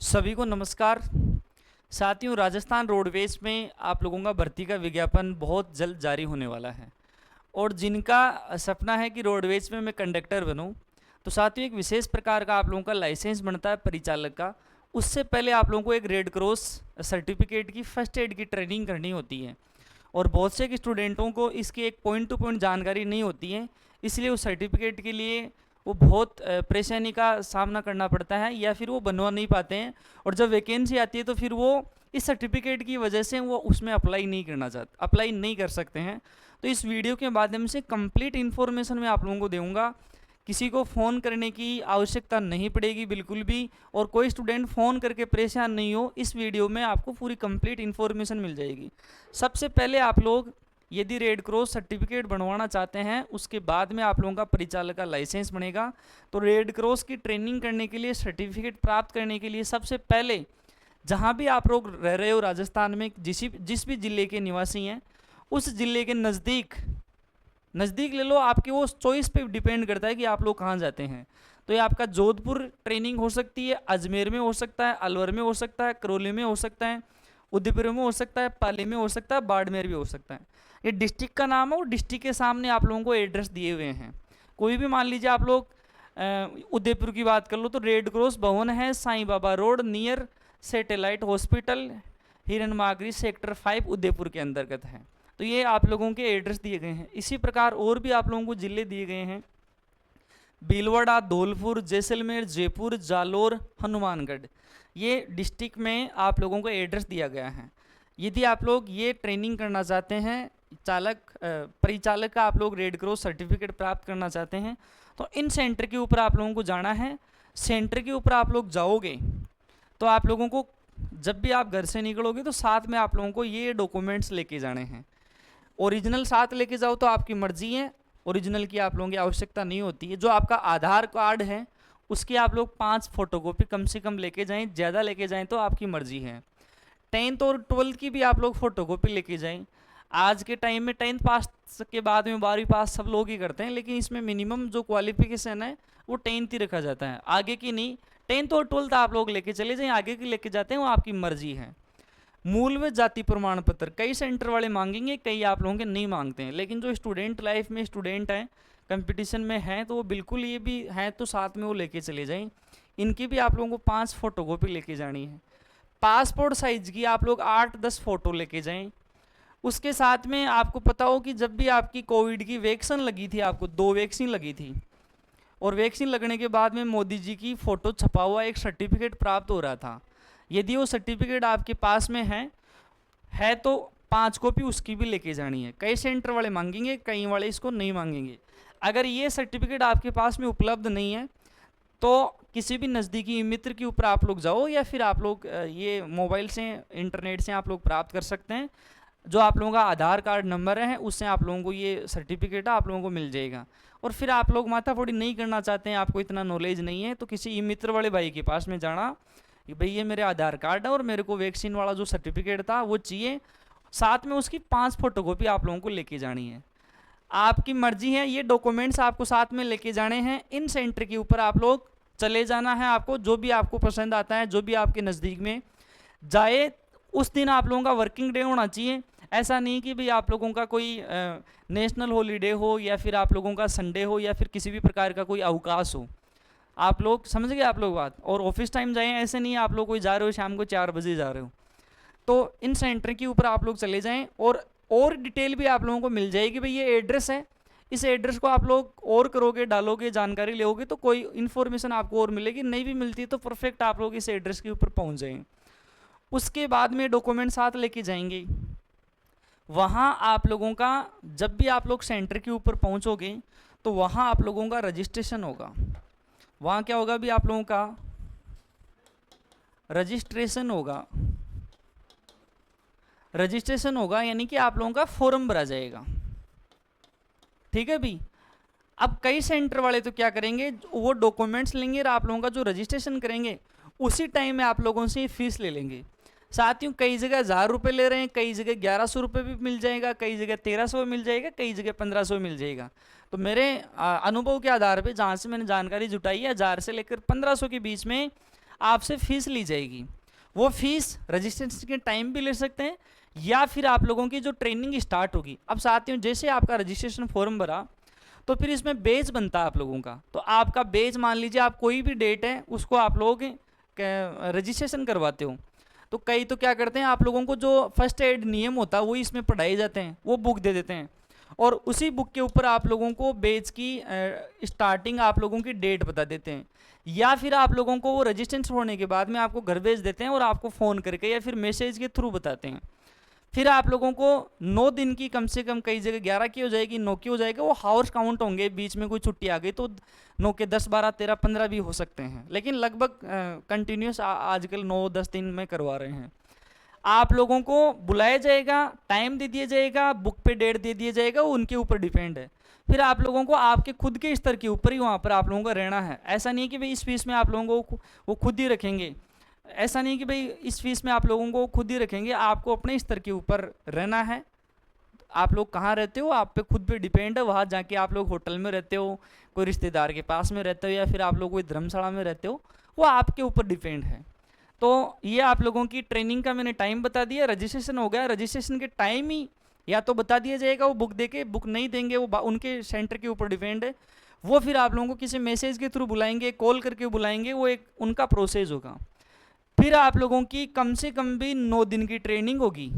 सभी को नमस्कार। साथियों, राजस्थान रोडवेज में आप लोगों का भर्ती का विज्ञापन बहुत जल्द जारी होने वाला है और जिनका सपना है कि रोडवेज में मैं कंडक्टर बनूं, तो साथियों एक विशेष प्रकार का आप लोगों का लाइसेंस बनता है परिचालक का। उससे पहले आप लोगों को एक रेड क्रॉस सर्टिफिकेट की फर्स्ट एड की ट्रेनिंग करनी होती है और बहुत से स्टूडेंटों को इसकी एक पॉइंट टू पॉइंट जानकारी नहीं होती है, इसलिए उस सर्टिफिकेट के लिए वो बहुत परेशानी का सामना करना पड़ता है या फिर वो बनवा नहीं पाते हैं। और जब वैकेंसी आती है तो फिर वो इस सर्टिफिकेट की वजह से वो उसमें अप्लाई नहीं कर सकते हैं। तो इस वीडियो के माध्यम से कंप्लीट इन्फॉर्मेशन मैं आप लोगों को दूंगा। किसी को फ़ोन करने की आवश्यकता नहीं पड़ेगी बिल्कुल भी, और कोई स्टूडेंट फ़ोन करके परेशान नहीं हो। इस वीडियो में आपको पूरी कंप्लीट इन्फॉर्मेशन मिल जाएगी। सबसे पहले आप लोग यदि रेड क्रॉस सर्टिफिकेट बनवाना चाहते हैं, उसके बाद में आप लोगों का परिचालक का लाइसेंस बनेगा। तो रेड क्रॉस की ट्रेनिंग करने के लिए, सर्टिफिकेट प्राप्त करने के लिए सबसे पहले जहां भी आप लोग रह रहे हो राजस्थान में, जिस भी ज़िले के निवासी हैं, उस ज़िले के नज़दीक ले लो। आपके वो चॉइस पे डिपेंड करता है कि आप लोग कहाँ जाते हैं। तो ये आपका जोधपुर ट्रेनिंग हो सकती है, अजमेर में हो सकता है, अलवर में हो सकता है, करौली में हो सकता है, उदयपुर में हो सकता है, पाली में हो सकता है, बाड़मेर भी हो सकता है। ये डिस्ट्रिक्ट का नाम है और डिस्ट्रिक्ट के सामने आप लोगों को एड्रेस दिए हुए हैं। कोई भी मान लीजिए आप लोग उदयपुर की बात कर लो तो रेड क्रॉस भवन है, Sai Baba road near satellite hospital, हिरन मागरी सेक्टर 5 उदयपुर के अंतर्गत है। तो ये आप लोगों के एड्रेस दिए गए हैं। इसी प्रकार और भी आप लोगों को जिले दिए गए हैं, भीलवाड़ा, धौलपुर, जैसलमेर, जयपुर, जालोर, हनुमानगढ़। ये डिस्ट्रिक्ट में आप लोगों को एड्रेस दिया गया है। यदि आप लोग ये ट्रेनिंग करना चाहते हैं, परिचालक का आप लोग रेड क्रॉस सर्टिफिकेट प्राप्त करना चाहते हैं, तो इन सेंटर के ऊपर आप लोगों को जाना है। सेंटर के ऊपर आप लोग जाओगे तो आप लोगों को जब भी आप घर से निकलोगे तो साथ में आप लोगों को ये डॉक्यूमेंट्स लेके जाने हैं। ओरिजिनल साथ लेके जाओ तो आपकी मर्जी है, ओरिजिनल की आप लोगों की आवश्यकता नहीं होती है। जो आपका आधार कार्ड है उसकी आप लोग 5 फोटोकॉपी कम से कम लेके जाएं, ज़्यादा लेके जाएं तो आपकी मर्जी है। 10th और 12th की भी आप लोग फोटोकॉपी लेके जाएं। आज के टाइम में 10th पास के बाद में 12वीं पास सब लोग ही करते हैं, लेकिन इसमें मिनिमम जो क्वालिफिकेशन है वो 10th ही रखा जाता है, आगे की नहीं। 10th और 12th आप लोग लेके चले जाएं, आगे की लेके जाते हैं वो आपकी मर्जी है। मूल व जाति प्रमाण पत्र कई सेंटर वाले मांगेंगे, कई आप लोगों के नहीं मांगते हैं, लेकिन जो स्टूडेंट लाइफ में स्टूडेंट हैं, कंपटीशन में हैं, तो वो बिल्कुल ये भी हैं तो साथ में वो लेके चले जाएं। इनकी भी आप लोगों को 5 फोटोकॉपी लेके जानी है। पासपोर्ट साइज की आप लोग 8-10 फोटो लेके जाएं। उसके साथ में आपको पता हो कि जब भी आपकी कोविड की वैक्सीन लगी थी, आपको 2 वैक्सीन लगी थी, और वैक्सीन लगने के बाद में मोदी जी की फ़ोटो छपा हुआ एक सर्टिफिकेट प्राप्त हो रहा था। यदि वो सर्टिफिकेट आपके पास में है तो 5 कॉपी उसकी भी लेके जानी है। कई सेंटर वाले मांगेंगे, कई वाले इसको नहीं मांगेंगे। अगर ये सर्टिफिकेट आपके पास में उपलब्ध नहीं है तो किसी भी नज़दीकी मित्र के ऊपर आप लोग जाओ, या फिर आप लोग ये मोबाइल से, इंटरनेट से आप लोग प्राप्त कर सकते हैं। जो आप लोगों का आधार कार्ड नंबर है उससे आप लोगों को ये सर्टिफिकेट आप लोगों को मिल जाएगा। और फिर आप लोग माथाफोड़ी नहीं करना चाहते हैं, आपको इतना नॉलेज नहीं है, तो किसी मित्र वाले भाई के पास में जाना कि भाई ये मेरे आधार कार्ड है और मेरे को वैक्सीन वाला जो सर्टिफिकेट था वो चाहिए, साथ में उसकी 5 फोटोकॉपी आप लोगों को लेके जानी है। आपकी मर्जी है, ये डॉक्यूमेंट्स आपको साथ में लेके जाने हैं। इन सेंटर के ऊपर आप लोग चले जाना है। आपको जो भी आपको पसंद आता है, जो भी आपके नज़दीक में जाए, उस दिन आप लोगों का वर्किंग डे होना चाहिए। ऐसा नहीं कि भाई आप लोगों का कोई नेशनल हॉलीडे हो, या फिर आप लोगों का संडे हो, या फिर किसी भी प्रकार का कोई अवकाश हो। आप लोग समझ गए आप लोग बात। और ऑफिस टाइम जाएं, ऐसे नहीं आप लोग कोई जा रहे हो शाम को 4 बजे जा रहे हो। तो इन सेंटर के ऊपर आप लोग चले जाएं, और डिटेल भी आप लोगों को मिल जाएगी। भाई ये एड्रेस है, इस एड्रेस को आप लोग और करोगे, डालोगे, जानकारी लोगे तो कोई इन्फॉर्मेशन आपको और मिलेगी। नहीं भी मिलती तो परफेक्ट आप लोग इस एड्रेस के ऊपर पहुंच जाएंगे। उसके बाद में डॉक्यूमेंट साथ लेके जाएंगे। वहाँ आप लोगों का, जब भी आप लोग सेंटर के ऊपर पहुँचोगे तो वहाँ आप लोगों का रजिस्ट्रेशन होगा। वहाँ क्या होगा भी, आप लोगों का रजिस्ट्रेशन होगा, यानी कि आप लोगों का फॉर्म भरा जाएगा। ठीक है भी। अब कई सेंटर वाले तो क्या करेंगे, वो डॉक्यूमेंट्स लेंगे और आप लोगों का जो रजिस्ट्रेशन करेंगे उसी टाइम में आप लोगों से फीस ले लेंगे। साथियों, कई जगह 1000 रुपये ले रहे हैं, कई जगह 1100 रुपये भी मिल जाएगा, कई जगह 1300 मिल जाएगा, कई जगह 1500 मिल जाएगा। तो मेरे अनुभव के आधार पे जहाँ से मैंने जानकारी जुटाई है, 1000 से लेकर 1500 के बीच में आपसे फीस ली जाएगी। वो फीस रजिस्ट्रेशन के टाइम भी ले सकते हैं या फिर आप लोगों की जो ट्रेनिंग स्टार्ट होगी। अब साथियों, जैसे आपका रजिस्ट्रेशन फॉर्म भरा तो फिर इसमें बेच बनता है आप लोगों का। तो आपका बेच, मान लीजिए आप कोई भी डेट है उसको आप लोग रजिस्ट्रेशन करवाते हो, तो कई तो क्या करते हैं, आप लोगों को जो फर्स्ट एड नियम होता है वो इसमें पढ़ाए जाते हैं, वो बुक दे देते हैं और उसी बुक के ऊपर आप लोगों को बेच की स्टार्टिंग आप लोगों की डेट बता देते हैं, या फिर आप लोगों को वो रजिस्ट्रेशन होने के बाद में आपको घर भेज देते हैं और आपको फ़ोन करके या फिर मैसेज के थ्रू बताते हैं। फिर आप लोगों को 9 दिन की, कम से कम कई जगह 11 की हो जाएगी, 9 की हो जाएगी, वो हावर्स काउंट होंगे, बीच में कोई छुट्टी आ गई तो 9 के 10, 12, 13, 15 भी हो सकते हैं, लेकिन लगभग कंटिन्यूस आजकल 9-10 दिन में करवा रहे हैं। आप लोगों को बुलाया जाएगा, टाइम दे दिया जाएगा, बुक पे डेट दे दिया जाएगा, वो उनके ऊपर डिपेंड है। फिर आप लोगों को आपके खुद के स्तर के ऊपर ही वहाँ पर आप लोगों को रहना है। ऐसा नहीं है कि भाई इस फीस में आप लोगों को वो खुद ही रखेंगे, ऐसा नहीं कि भाई इस फीस में आप लोगों को खुद ही रखेंगे, आपको अपने स्तर के ऊपर रहना है। आप लोग कहाँ रहते हो आप पे खुद पे डिपेंड है, वहाँ जाके आप लोग होटल में रहते हो, कोई रिश्तेदार के पास में रहते हो या फिर आप लोग कोई धर्मशाला में रहते हो, वो आपके ऊपर डिपेंड है। तो ये आप लोगों की ट्रेनिंग का मैंने टाइम बता दिया। रजिस्ट्रेशन हो गया, रजिस्ट्रेशन के टाइम ही या तो बता दिया जाएगा वो बुक देके, बुक नहीं देंगे वो उनके सेंटर के ऊपर डिपेंड है। वो फिर आप लोगों को किसी मैसेज के थ्रू बुलाएंगे, कॉल करके बुलाएंगे, वो एक उनका प्रोसेस होगा। फिर आप लोगों की कम से कम भी 9 दिन की ट्रेनिंग होगी।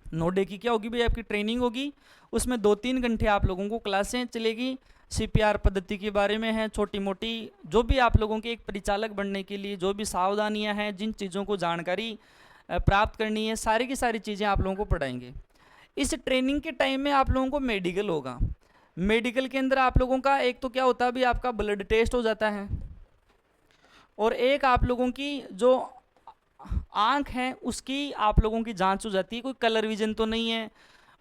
9 डे की क्या होगी भाई, आपकी ट्रेनिंग होगी, उसमें 2-3 घंटे आप लोगों को क्लासें चलेगी, CPR पद्धति के बारे में है, छोटी मोटी जो भी आप लोगों के एक परिचालक बनने के लिए जो भी सावधानियां हैं, जिन चीज़ों को जानकारी प्राप्त करनी है, सारी की सारी चीज़ें आप लोगों को पढ़ाएंगे। इस ट्रेनिंग के टाइम में आप लोगों को मेडिकल होगा। मेडिकल के अंदर आप लोगों का एक तो क्या होता है भी, आपका ब्लड टेस्ट हो जाता है और एक आप लोगों की जो आँख है उसकी आप लोगों की जांच हो जाती है, कोई कलर विजन तो नहीं है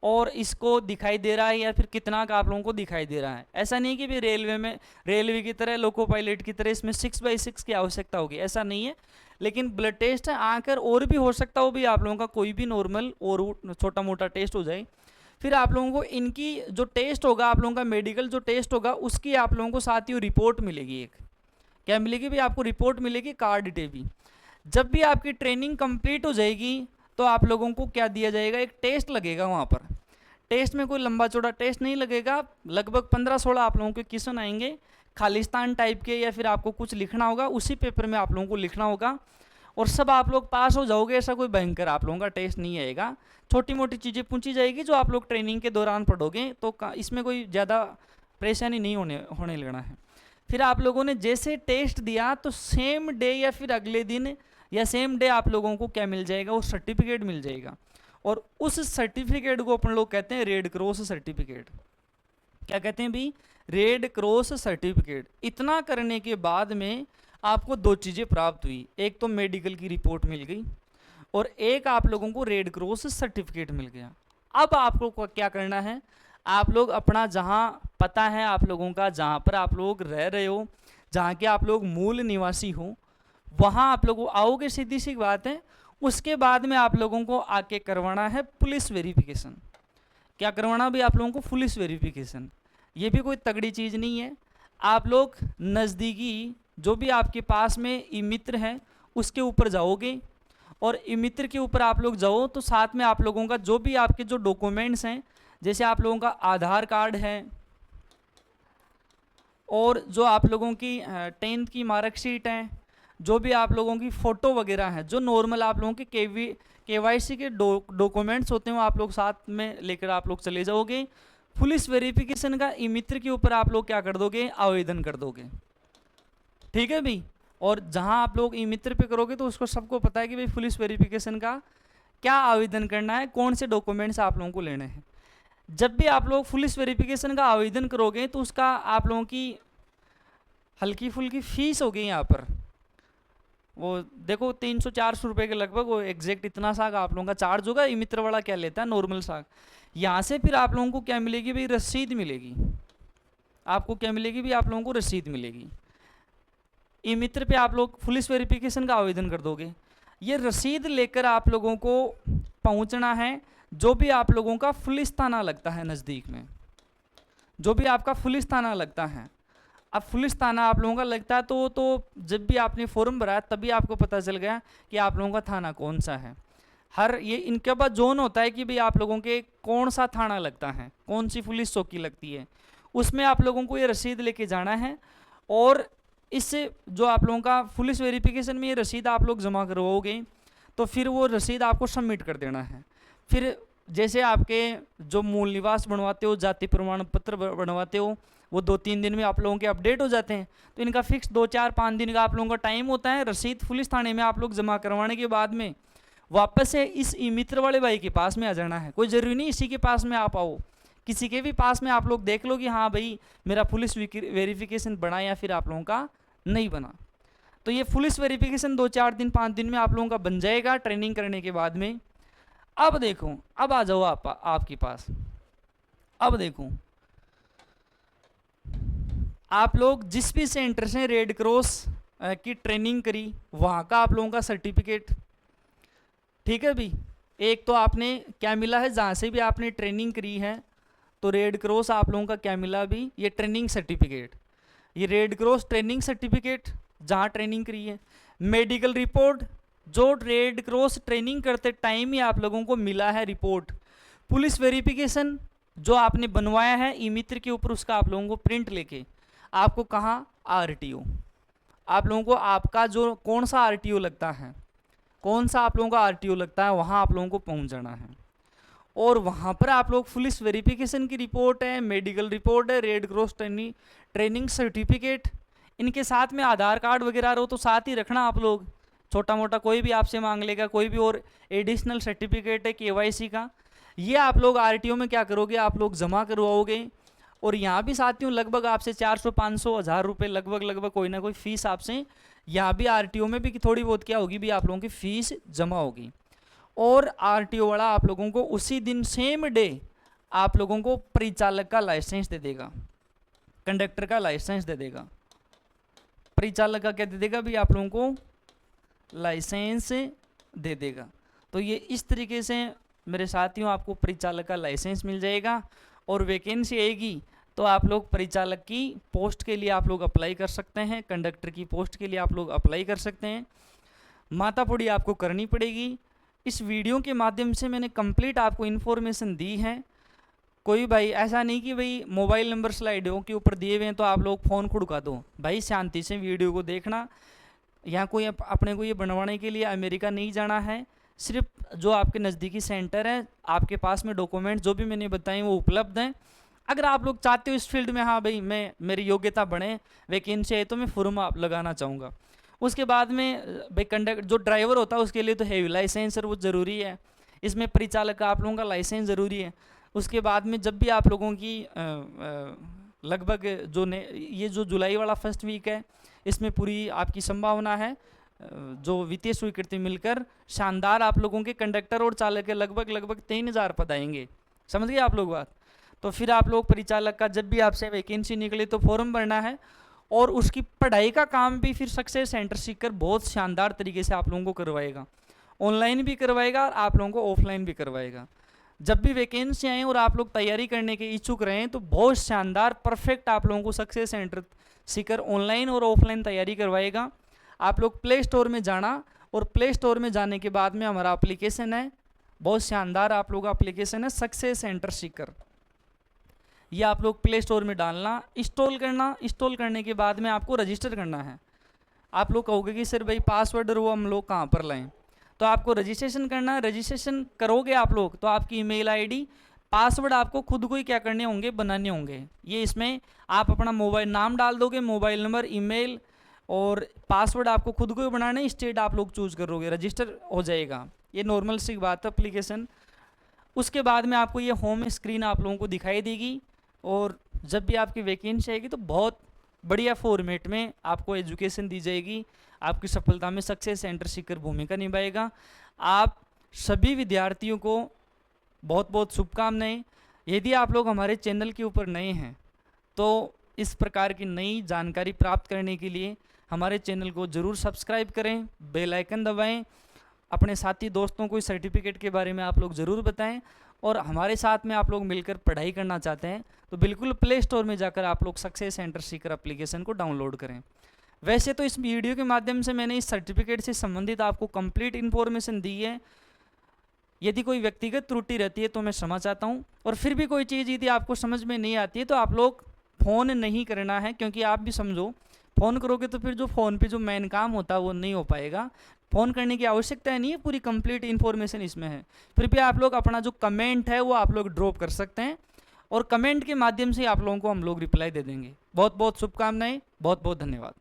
और इसको दिखाई दे रहा है या फिर कितना का आप लोगों को दिखाई दे रहा है। ऐसा नहीं कि भी रेलवे में, रेलवे की तरह, लोको पायलट की तरह इसमें 6x6 की आवश्यकता होगी, ऐसा नहीं है। लेकिन ब्लड टेस्ट है, आँख और भी हो सकता हो भी आप लोगों का कोई भी नॉर्मल और छोटा मोटा टेस्ट हो जाए। फिर आप लोगों को इनकी जो टेस्ट होगा, आप लोगों का मेडिकल जो टेस्ट होगा उसकी आप लोगों को साथ ही रिपोर्ट मिलेगी। एक क्या मिलेगी भी, आपको रिपोर्ट मिलेगी, कार्ड डिटेल। जब भी आपकी ट्रेनिंग कंप्लीट हो जाएगी तो आप लोगों को क्या दिया जाएगा, एक टेस्ट लगेगा वहाँ पर। टेस्ट में कोई लंबा चौड़ा टेस्ट नहीं लगेगा, लगभग 15-16 आप लोगों के क्वेश्चन आएंगे, खालिस्तान टाइप के, या फिर आपको कुछ लिखना होगा, उसी पेपर में आप लोगों को लिखना होगा और सब आप लोग पास हो जाओगे। ऐसा कोई भयंकर आप लोगों का टेस्ट नहीं आएगा, छोटी मोटी चीज़ें पूछी जाएगी जो आप लोग ट्रेनिंग के दौरान पढ़ोगे, तो इसमें कोई ज़्यादा परेशानी नहीं होने लगना है। फिर आप लोगों ने जैसे टेस्ट दिया तो सेम डे या फिर अगले दिन या सेम डे आप लोगों को क्या मिल जाएगा, वो सर्टिफिकेट मिल जाएगा। और उस सर्टिफिकेट को अपन लोग कहते हैं रेड क्रॉस सर्टिफिकेट। क्या कहते हैं भी, रेड क्रॉस सर्टिफिकेट। इतना करने के बाद में आपको 2 चीज़ें प्राप्त हुई, एक तो मेडिकल की रिपोर्ट मिल गई और एक आप लोगों को रेड क्रॉस सर्टिफिकेट मिल गया। अब आपको क्या करना है, आप लोग अपना जहाँ पता है आप लोगों का, जहाँ पर आप लोग रह रहे हो, जहाँ के आप लोग मूल निवासी हो, वहाँ आप लोग आओगे, सीधी सी बात है। उसके बाद में आप लोगों को आके करवाना है पुलिस वेरिफिकेशन। क्या करवाना भी आप लोगों को, पुलिस वेरिफिकेशन। ये भी कोई तगड़ी चीज़ नहीं है। आप लोग नज़दीकी जो भी आपके पास में ई मित्र है उसके ऊपर जाओगे और ई मित्र के ऊपर आप लोग जाओ तो साथ में आप लोगों का जो भी आपके जो डॉक्यूमेंट्स हैं, जैसे आप लोगों का आधार कार्ड है और जो आप लोगों की 10th की मार्कशीट है, जो भी आप लोगों की फ़ोटो वगैरह है, जो नॉर्मल आप लोगों के KYC के डॉक्यूमेंट्स होते हैं, वो आप लोग साथ में लेकर आप लोग चले जाओगे। पुलिस वेरिफिकेशन का ई मित्र के ऊपर आप लोग क्या कर दोगे, आवेदन कर दोगे। ठीक है भाई। और जहाँ आप लोग ई मित्र पे करोगे तो उसको सबको पता है कि भाई पुलिस वेरिफिकेशन का क्या आवेदन करना है, कौन से डॉक्यूमेंट्स आप लोगों को लेने हैं। जब भी आप लोग पुलिस वेरिफिकेशन का आवेदन करोगे तो उसका आप लोगों की हल्की फुल्की फीस होगी यहाँ पर, वो देखो 300-400 रुपये के लगभग, वो एग्जैक्ट इतना सा आप लोगों का चार्ज होगा। ई मित्र वाला क्या लेता है, नॉर्मल सा। यहाँ से फिर आप लोगों को क्या मिलेगी भाई, रसीद मिलेगी। आपको क्या मिलेगी भी, आप लोगों को रसीद मिलेगी। ई मित्र पे आप लोग पुलिस वेरिफिकेशन का आवेदन कर दोगे, ये रसीद लेकर आप लोगों को पहुंचना है जो भी आप लोगों का पुलिस थाना लगता है नज़दीक में, जो भी आपका पुलिस थाना लगता है। अब पुलिस थाना आप लोगों का लगता है तो जब भी आपने फॉर्म भरा तभी आपको पता चल गया कि आप लोगों का थाना कौन सा है। हर ये इनके पास जोन होता है कि भाई आप लोगों के कौन सा थाना लगता है, कौन सी पुलिस चौकी लगती है, उसमें आप लोगों को ये रसीद लेके जाना है। और इससे जो आप लोगों का पुलिस वेरिफिकेशन में ये रसीद आप लोग जमा करवाओगे तो फिर वो रसीद आपको सबमिट कर देना है। फिर जैसे आपके जो मूल निवास बनवाते हो, जाति प्रमाण पत्र बनवाते हो, वो 2-3 दिन में आप लोगों के अपडेट हो जाते हैं। तो इनका फिक्स 2-4-5 दिन का आप लोगों का टाइम होता है। रसीद पुलिस थाने में आप लोग जमा करवाने के बाद में वापस से इस ई मित्र वाले भाई के पास में आ जाना है। कोई ज़रूरी नहीं इसी के पास में आप आओ, किसी के भी पास में आप लोग देख लो कि हाँ भाई मेरा पुलिस वेरिफिकेशन बना या फिर आप लोगों का नहीं बना। तो ये पुलिस वेरिफिकेशन 2-4 दिन 5 दिन में आप लोगों का बन जाएगा ट्रेनिंग करने के बाद में। अब देखो, अब आ जाओ आपके पास। अब देखो, आप लोग जिस भी सेंटर से रेड क्रॉस की ट्रेनिंग करी वहाँ का आप लोगों का सर्टिफिकेट, ठीक है भी। एक तो आपने क्या मिला है, जहाँ से भी आपने ट्रेनिंग करी है तो रेड क्रॉस आप लोगों का क्या मिला भी, ये ट्रेनिंग सर्टिफिकेट, ये रेड क्रॉस ट्रेनिंग सर्टिफिकेट जहाँ ट्रेनिंग करी है। मेडिकल रिपोर्ट जो रेड क्रॉस ट्रेनिंग करते टाइम ही आप लोगों को मिला है रिपोर्ट। पुलिस वेरिफिकेशन जो आपने बनवाया है ई मित्र के ऊपर, उसका आप लोगों को प्रिंट लेके आपको कहाँ, आरटीओ, आप लोगों को आपका जो कौन सा आरटीओ लगता है, कौन सा आप लोगों का आरटीओ लगता है वहाँ आप लोगों को पहुँच जाना है। और वहाँ पर आप लोग पुलिस वेरिफिकेशन की रिपोर्ट है, मेडिकल रिपोर्ट है, रेड क्रॉस ट्रेनिंग सर्टिफिकेट, इनके साथ में आधार कार्ड वगैरह रहो तो साथ ही रखना आप लोग। छोटा मोटा कोई भी आपसे मांग लेगा, कोई भी और एडिशनल सर्टिफिकेट है केवाईसी का, ये आप लोग आरटीओ में क्या करोगे, आप लोग जमा करवाओगे। और यहाँ भी साथियों लगभग आपसे 400-500-1000 रुपये लगभग कोई ना कोई फीस आपसे यहाँ भी आरटीओ में भी थोड़ी बहुत क्या होगी भी आप लोगों की फीस जमा होगी। और आरटीओ वाला आप लोगों को उसी दिन सेम डे आप लोगों को परिचालक का लाइसेंस दे देगा, कंडक्टर का लाइसेंस दे देगा। परिचालक का क्या दे देगा भी, आप लोगों को लाइसेंस दे देगा। तो ये इस तरीके से मेरे साथियों आपको परिचालक का लाइसेंस मिल जाएगा। और वैकेंसी आएगी तो आप लोग परिचालक की पोस्ट के लिए आप लोग अप्लाई कर सकते हैं, कंडक्टर की पोस्ट के लिए आप लोग अप्लाई कर सकते हैं। मातापुड़ी आपको करनी पड़ेगी। इस वीडियो के माध्यम से मैंने कंप्लीट आपको इन्फॉर्मेशन दी है। कोई भाई ऐसा नहीं कि भाई मोबाइल नंबर स्लाइडों के ऊपर दिए हुए हैं तो आप लोग फ़ोन खुड़का दो। भाई शांति से वीडियो को देखना। यहाँ कोई अपने को ये बनवाने के लिए अमेरिका नहीं जाना है। सिर्फ जो आपके नज़दीकी सेंटर है, आपके पास में डॉक्यूमेंट जो भी मैंने बताए वो उपलब्ध हैं। अगर आप लोग चाहते हो इस फील्ड में, हाँ भाई मेरी योग्यता बढ़े, वैकेंसी है तो मैं फॉर्म आप लगाना चाहूँगा। उसके बाद में भाई कंडक्टर जो ड्राइवर होता है उसके लिए तो हैवी लाइसेंस वो ज़रूरी है। इसमें परिचालक का आप लोगों का लाइसेंस ज़रूरी है। उसके बाद में जब भी आप लोगों की लगभग ये जो जुलाई वाला फर्स्ट वीक है, इसमें पूरी आपकी संभावना है जो वित्तीय स्वीकृति मिलकर शानदार आप लोगों के कंडक्टर और चालक के लगभग 3000 पद आएंगे। समझ गए आप लोग बात। तो फिर आप लोग परिचालक का जब भी आपसे वैकेंसी निकले तो फॉर्म भरना है। और उसकी पढ़ाई का काम भी फिर सक्सेस सेंटर सीखकर बहुत शानदार तरीके से आप लोगों को करवाएगा। ऑनलाइन भी करवाएगा और आप लोगों को ऑफलाइन भी करवाएगा। जब भी वैकेंसी आए और आप लोग तैयारी करने के इच्छुक रहें तो बहुत शानदार परफेक्ट आप लोगों को सक्सेस सेंटर सीखकर ऑनलाइन और ऑफलाइन तैयारी करवाएगा। आप लोग प्ले स्टोर में जाना और प्ले स्टोर में जाने के बाद में हमारा एप्लीकेशन है, बहुत शानदार आप लोग एप्लीकेशन है सक्सेस सेंटर सीखकर। ये आप लोग प्ले स्टोर में डालना, इंस्टॉल करना। इंस्टॉल करने के बाद में आपको रजिस्टर करना है। आप लोग कहोगे कि सर भाई पासवर्ड और वो हम लोग कहाँ पर लाएं, तो आपको रजिस्ट्रेशन करना है। रजिस्ट्रेशन करोगे आप लोग तो आपकी ईमेल आईडी, पासवर्ड आपको खुद को ही क्या करने होंगे, बनाने होंगे। ये इसमें आप अपना मोबाइल नाम डाल दोगे, मोबाइल नंबर, ईमेल और पासवर्ड आपको खुद को ही बनाना है। स्टेट आप लोग चूज करोगे, रजिस्टर हो जाएगा। ये नॉर्मल सी बात है एप्लीकेशन। उसके बाद में आपको ये होम स्क्रीन आप लोगों को दिखाई देगी। और जब भी आपकी वैकेंसी आएगी तो बहुत बढ़िया फॉर्मेट में आपको एजुकेशन दी जाएगी। आपकी सफलता में सक्सेस सेंटर सीखकर भूमिका निभाएगा। आप सभी विद्यार्थियों को बहुत बहुत शुभकामनाएं। यदि आप लोग हमारे चैनल के ऊपर नए हैं तो इस प्रकार की नई जानकारी प्राप्त करने के लिए हमारे चैनल को ज़रूर सब्सक्राइब करें, बेल आइकन दबाएं। अपने साथी दोस्तों को इस सर्टिफिकेट के बारे में आप लोग ज़रूर बताएं। और हमारे साथ में आप लोग मिलकर पढ़ाई करना चाहते हैं तो बिल्कुल प्ले स्टोर में जाकर आप लोग सक्सेस सेंटर सीकर एप्लीकेशन को डाउनलोड करें। वैसे तो इस वीडियो के माध्यम से मैंने इस सर्टिफिकेट से संबंधित आपको कंप्लीट इन्फॉर्मेशन दी है। यदि कोई व्यक्तिगत त्रुटि रहती है तो मैं क्षमा चाहता हूँ, और फिर भी कोई चीज़ यदि आपको समझ में नहीं आती है तो आप लोग फ़ोन नहीं करना है, क्योंकि आप भी समझो फ़ोन करोगे तो फिर जो फ़ोन पे जो मेन काम होता है वो नहीं हो पाएगा। फ़ोन करने की आवश्यकता नहीं है, पूरी कंप्लीट इन्फॉर्मेशन इसमें है। फिर भी आप लोग अपना जो कमेंट है वो आप लोग ड्रॉप कर सकते हैं, और कमेंट के माध्यम से आप लोगों को हम लोग रिप्लाई दे देंगे। बहुत बहुत शुभकामनाएं, बहुत बहुत धन्यवाद।